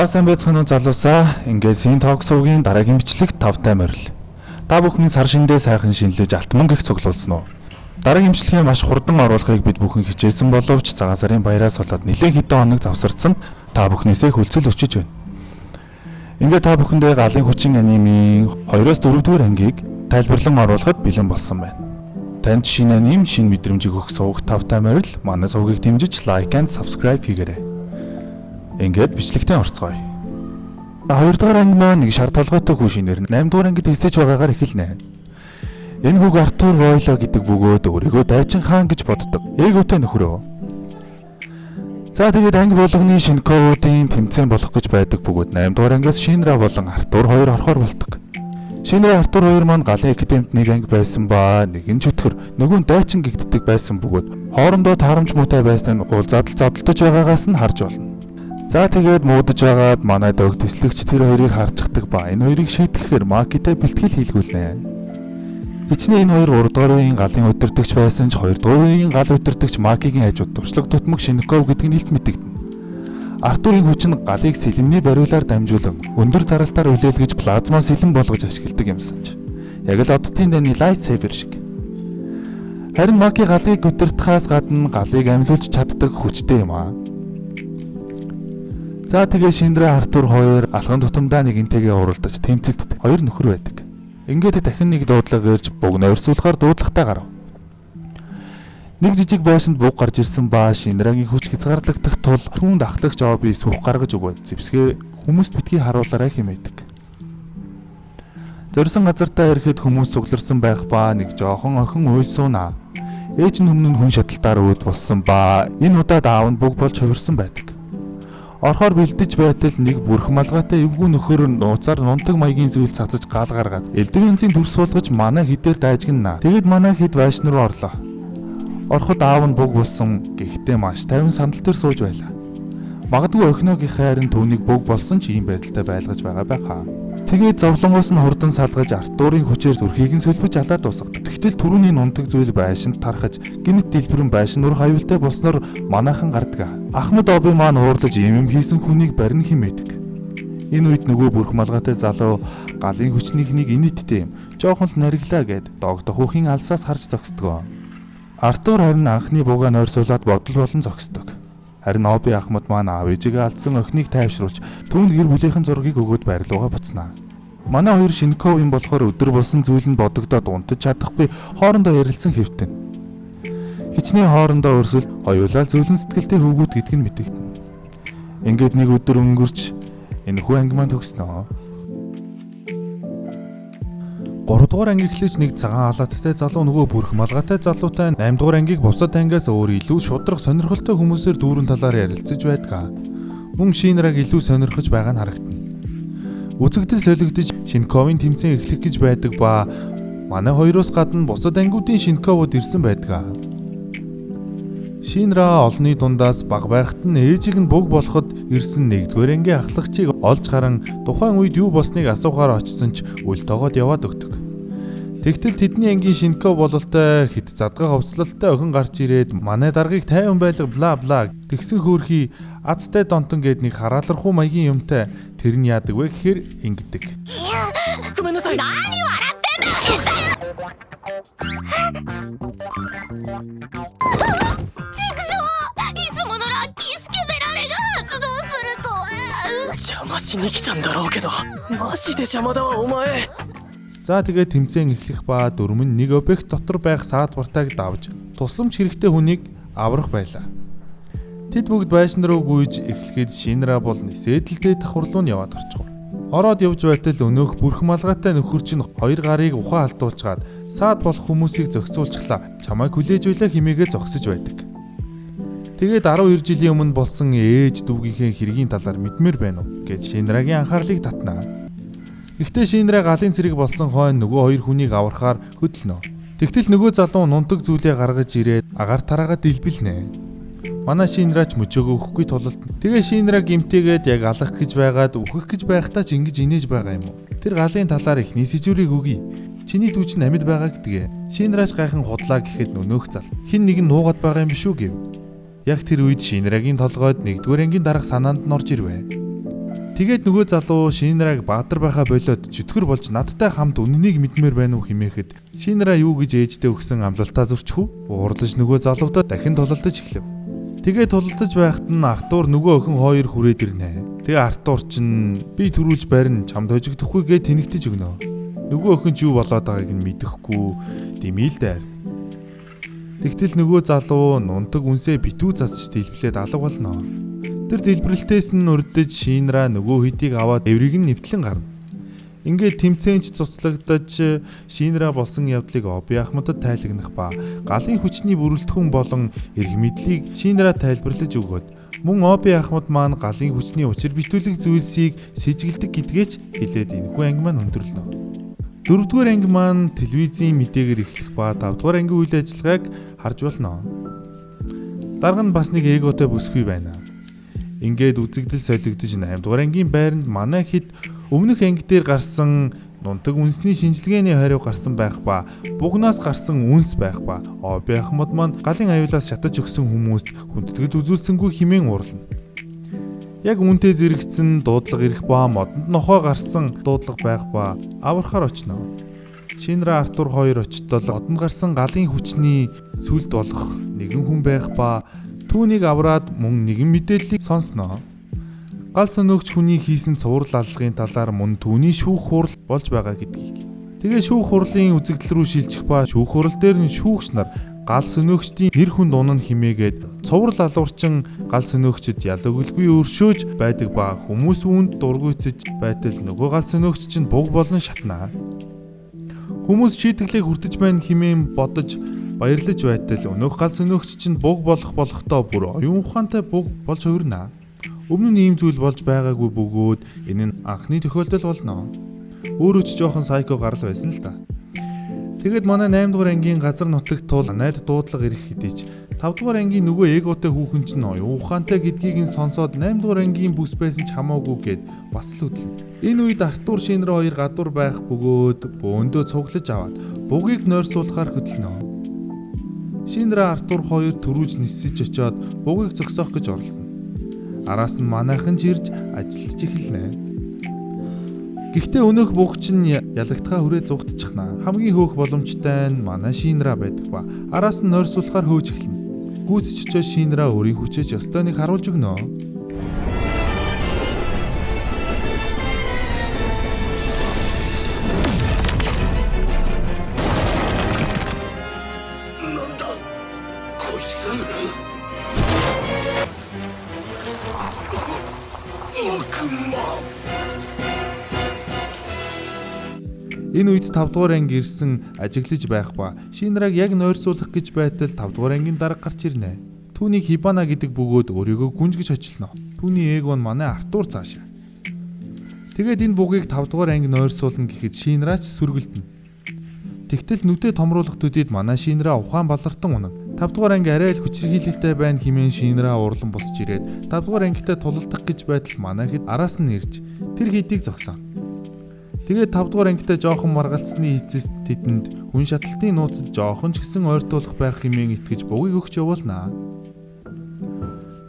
За сайн байцгаана уу залуусаа. Ингээд Син Talk сувгийн дараагийн бичлэг 5-тай морил. Та бүхэн сар шиндээ сайхан шинэлж алтман гих цуглуулсан уу? Дараагийн бичлэгээ маш хурдан оруулахыг бид бүхэн хичээсэн боловч цагаан сарын баяраас болоод нэлээд хэдэн хоног завсарсан та бүхнээсээ хүлцэл өчөж байна. Ингээд та бүхэндээ галын хүчин анимын 2-4 дугаар ангийг тайлбарлан оруулахад бэлэн болсон байна. Танд шинэ аним, шинэ мэдрэмжийг өгөх сувг 5-тай морил манай сувгийг дэмжиж лайк and subscribe хийгээрэй. Ингээд бичлэгтээ орцгоё. 2 дугаар анги маань нэг шар толгойтой хүү шинээр 8 дугаар ангид хэсэж байгаагаар эхэлнэ. Энэ хүүг Артур Войло гэдэг бөгөөд өөрийгөө Дайчин хаан гэж боддог. Ээгүүтэй нөхрөө. За тэгээд анги болгоны Шинковуудын тэмцээн болох гэж байдаг бөгөөд 8 дугаар ангиас Шинра болон Артур хоёр орохоор болдог. Шинра Артур хоёр маань галын академид нэг анги байсан ба нэгэн чөтгөр нөгөө нь Дайчин гэгддэг байсан бөгөөд хоорондоо таарамж муутай байсныг задлаж байгаагаас нь харж болно. За тэгээд муудаж байгаад манай дог тэслэгч тэр хоёрыг харждаг ба энэ хоёрыг шийдэхээр Макитай бэлтгэл хийлгүүлнэ. Хичнээн энэ хоёр 3 дугаар үеийн галын удирдагч байсан ч 2 дугаар үеийн гал удирдагч Макигийн хажууд туршлага тутмаг Шинков гэдэг нь илт мэдэгдэнэ. Артурын хүч нь галыг сэлэмний бариулаар дамжуулан өндөр даралтаар үлээлгэж плазма сэлэм болгож ашигладаг юмсанч. Яг л оддын дайны лайтсейбер шиг. Харин Маки галыг удирдахаас гадна галыг амьлуулж чаддаг хүчтэй юм аа. За тэгээ Шиндрэ Артур хоёр алхан тутамдаа нэгэнтэйгээ уралдаж тэмцэлддэг. Хоёр нөхөр байдаг. Ингээд дахин нэг дуудлага ирж буг нойрсуулахаар дуудлагатай гарав. Нэг жижиг байшинд буг гарч ирсэн ба Шиндрагийн хүч хязгаарлагдах тул түүнд ахлагч Оби сүх гаргаж өгөөд зэвсгээ хүмүүст битгий харуулаарай хэмээдэг. Зорьсон газартаа ирэхэд хүмүүс сугларсан байх ба нэг жоохон охин уйлсуунаа. Ээж нь өмнө нь хүн шаталтаар өөд болсон ба энэ удаад аав нь буг болж хувирсан байдаг. Орхоор бэлдэж байтал нэг бүрх малгайтай эвгүй нөхөр нууцаар нунтаг маягийн зүйл цацаж гал гаргаад элдв янзын төрс суулгаж манай хідээр дайжгнаа. Тэгэд манай хід байшин руу орлоо. Ороход аав нь буг болсон гэхдээ маш тайван сандал дээр сууж байлаа. Магадгүй охиногийн хайрын түүнийг буг болсон ч ийм байдалтай байлгаж байгаа байхаа. Тэгээд зовлонгоос нь хурдан салгаж Артурын хүчээр зүрхийг нь сөлбөж алаад дуусгав. Тэгтэл түрүүний нунтаг зүйл байшинд тархаж гинт дэлбэрэн байшин руу хавилтай болсноор манайхан гардаг. Ахмад Оби маань уурлаж юм хийсэн хүнийг барин химээдэг. Энэ үед нөгөө бүрх малгайтай залуу галын хүчнийхнийг инэттэй юм. Жоохон л нариглаа гэд дог дохуухийн алсаас харж зогсдог. Артур харин анхны бугаа нойрсуулаад бодол болон зогсдог. Харин Оби Ахмад маань аав ээжигээ алдсан охиныг тайвшруулж түүнд гэр бүлийнхэн зургийг өгөөд барилууга буцнаа. Манай хоёр Шинков юм болохоор өдөр болсон зүйл нь бодогдоод унтаж чадахгүй хоорондоо ярилцсан хэвтэн. Хичнээн хоорондоо өрсөлд хоёулаа зөвлөн сэтгэлтэй хөвгүүд гэдг нь мэдэгдэнэ. Ингээд нэг өдөр өнгөрч энэ хүү анги маань төгснөө. 3 дугаар анги эхлэж нэг цагаан халааттай залуу нөгөө бүрх малгайтай залуутай 8 дугаар ангийг бусад ангиас өөр илүү шудраг сонирхолтой хүмүүсээр дүүрэн талаар ярилцаж байдаг. Мөн Шинраг илүү сонирхож байгаа нь харагдана. Үзэгдэл солигдож Шинковын тэмцээн эхлэх гэж байдаг ба манай хоёроос гадна бусад ангиудын Шинковууд ирсэн байдаг. Шинра олонний дундаас баг байхад нь ээжийг нь буг болоход ирсэн 1-р ангийн ахлагчийг олж харан тухайн үед юу болсныг асуухаар очсон ч үл тоогоод яваад өгдөг. Тэгтэл тэдний ангийн Шинков бололтой хэд задгаа ховцлолтой охин гарч ирээд манай даргаыг тайван байлга бла бла тэгсэн хөөрхий азтай донтон гээд нэг хараалрахуу маягийн юмтай тэр нь яадаг вэ гэхээр ингэдэг. За тэгээд тэмцээн эхлэх ба дөрмөн нэг объект дотор байх саадбартайг давж тусламж хэрэгтэй хүнийг аврах байлаа. Тэд бүгд байшин руу гүйж эхлэхэд Шинра бол нисэдэлтэй давхар руу яваад орчихов. Ороод явж байтал өнөөх бүрх малгайтай нөхөр чинь 2 гарыг ухаан алдуулчаад саад болох хүмүүсийг зохицуулчихлаа. Чамайг хүлээж байлаа химээгээ зогсож байдаг. Тэгээд 12 жилийн өмнө болсон ээж дүүгийнхээ хэргийн талаар мэдмээр байна уу гэж Шинрагийн анхаарлыг татнаа. Гэхдээ Шинра галын цэрэг болсон хойно нөгөө хоёр хүнийг аврахаар хөдөлнө. Тэгтэл нөгөө залуу нунтаг зүйлээ гаргаж ирээд агаар тараагаад дэлбэлнэ. Манай Шинрач мөчөөгөө өгөхгүй тулалд. Тэгээ Шинра гимтээгээд яг алах гэж байгаад үхэх гэж байхдаа ч ингэж инээж байгаа юм уу? Тэр галын талаар ихний сэжүүрийг өгье. Чиний дүү чинь амьд байгаа гэдгээ. Шинрач гайхан худлаа гэхэд өнөөх зал. Хин нэг нь нуугаад байгаа юм биш үү гэв. Яг тэр үед Шинрагийн толгойд 1-р ангийн дарга санаанд нь орж ирвэ. Тэгээд нөгөө залуу Шинраг баатар байхаа болоод чөтгөр болж надтай хамт үнэнийг мэдмээр байна уу хэмээхэд Шинра юу гэж ээждээ өгсөн амлалтаа зурчих үү? Уурлаж нөгөө залуутаа дахин тулалдаж эхлэв. Тэгээд тулалдаж байхад нь Артур нөгөө охин хоёр хүрээд ирнэ. Тэгээ Артур чинь би төрүүлж барин чамд хожигдохгүй гэж тэнэгтэж өгнө. Нөгөө охин ч юу болоод байгааг нь мэдэхгүй димийл дээр. Тэгтэл нөгөө залуу нунтаг үнсээ битүү цацж дэлбэлээд алга болно. Тэр дэлбэрэлтээс нь урдж Шинра нөгөө хэдийг аваад эврийг нь нэвтлэн гарна. Ингээд тэмцээнч цуцлагдаж Шинра болсон явдлыг Оби Ахмадад тайлагнах ба галын хүчний бүрэлдэхүүн болон эрх мэдлийг Шинра тайлбарлаж өгөөд мөн Оби Ахмад маань галын хүчний учир битүүлэг зүйлсийг сэжгэлдэг гэдгээч хэлээд энэхүү анги маань өндөрлөнө. 4-р анги маань телевизийн мэдээгээр эхлэх ба 5-р ангийн үйл ажиллагааг харж болно. Дарга нь бас нэг эготой бүсгүй байна. Ингээд үзэгдэл солигдож 8-р ангийн байранд манай хэд өмнөх анги дээр гарсан нунтаг үнсний шинжилгээний хариу гарсан байх ба бугнаас гарсан үнс байх ба Оби Ахмад маань галын аюулаас шатаж өгсөн хүмүүст хүндэтгэл үзүүлсэнгүй хэмээн уурлана. Яг үнтэй зэрэгцэн дуудлага ирэх ба модонд нохоо гарсан дуудлага байх ба аврахаар очно. Шинра Артур хоёр очтол модонд гарсан галын хүчний сүлд болох нэгэн хүн байх ба түүнийг авраад мөн нэгэн мэдээллийг сонсноо. Гал сөнөөгч хүний хийсэн цуврал аллагын талаар мөн түүний шүүх хурал болж байгаа гэдгийг. Тэгээ шүүх хурлын үзэгдэл рүү шилжих ба шүүх хурал дээр нь шүүгч нар гал сөнөөгчдийн нэр хүнд унана химээгээд цуврал алуурчин гал сөнөөгчд ял өгөлгүй өршөөж байдаг ба хүмүүс үүнд дургуйцэж байтал нөгөө гал сөнөөгч чинь буг болон шатнаа. Хүмүүс шийтгэлээ хүртэж байна химээн бодож баярлаж байтал өнөөх гал сөнөөгч чинь буг болохдоо бүр оюун ухаантай буг болж хувирнаа. Өмнө нь ийм зүйл болж байгаагүй бөгөөд энэ нь анхны тохиолдол болно. Өөрөө ч жоохон сайко гарал байсан л да. Тэгэд манай 8-р ангийн газар нутагт тул найд дуудлага ирэх хэдий ч 5-р ангийн нөгөө эготой хүүхэн чинь оюун ухаантай гэдгийг нь сонсоод 8-р ангийн бүс байсан ч хамаагүй гэд бас л хөдлөн. Энэ үед Артур Шинра хоёр гадуур байх бөгөөд бөөндөө цуглаж аваад бугийг нойрсуулахаар хөдлөнө. Шинра Артур хоёр төрүүлж нисэж очоод бугийг зогсоох гэж орлоо. Араас нь манайхан ч ирж ажиллаж эхэлнэ. Гэхдээ өнөөх буг чинь ялагдхаа хүрээ зугтчихна. Хамгийн хөөх боломжтой нь манай Шинра байдаг ба араас нь нойрсуулахаар хөөж эхэлнэ. Гүйцэж очиж Шинра өөрийн хүчээж ёстой нэг харуулж өгнө. Энэ үед 5-р анги ирсэн ажиглаж байх ба Шинраг яг нойрсуулах гэж байтал 5-р ангийн дарга гарч ирнэ. Түүнийг Хибана гэдэг бөгөөд өөрийгөө гүнжгэж очилно. Түүний эго нь манай Артур цаашаа. Тэгээд энэ бугийг 5-р анги нойрсуулна гэхэд Шинрач сүргэлдэнэ. Тэгтэл нүдэ томруулах төдийд манай Шинра ухаан балартан унана. 5-р анги арай л хүчирхийлэлтэй байна хэмээн Шинра урлан босч ирээд 5-р ангитай тулалдах гэж байтал манай хэд араас нь ирж тэр хэдийг зогсооно. Тэгээд 5-р ангитай жоохон маргалцсны эцэст тэдэнд хүн шаталтын нууцад жоохон ч гэсэн ойртуулах байх хэмээн итгэж бугийг өгч явуулнаа.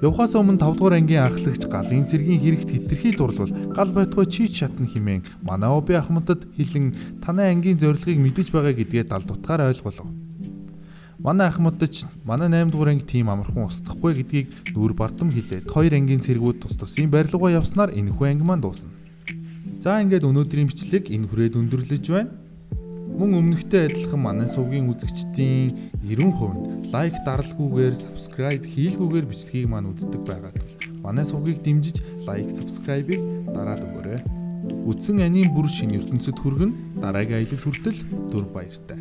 Явхаас өмнө 5-р ангийн анхлагч галын цэргийн хэрэгт хэтэрхий дурлал гал байтугай чийч шатна хэмээн манай Оби Ахмадад хэлэн танай ангийн зорилгыг мэдэж байгаа гэдгээ далд утгаар ойлгуулав. Манай Ахмадад ч манай 8-р анги тийм амархан устдахгүй гэдгийг нүүр бардам хэлээд 2 ангийн цэргүүд тус тусын барилгаа явснаар энэхүү анги маань дуусна. За ингээд өнөөдрийн бичлэг энэ хүрээд өндөрлөж байна. Мөн өмнөхтэй адилхан манай сувгийн үзэгчдийн 90% нь лайк даралгүйгээр subscribe хийлгүйгээр бичлэгийг маань үздэг байгаа тул манай сувгийг дэмжиж лайк subscribe-ыг дараад өгөөрэй. Үдсэн анийн бүр шинэ ертөнцид хүргэн дараагийн аялал хүртэл дүр баяртай.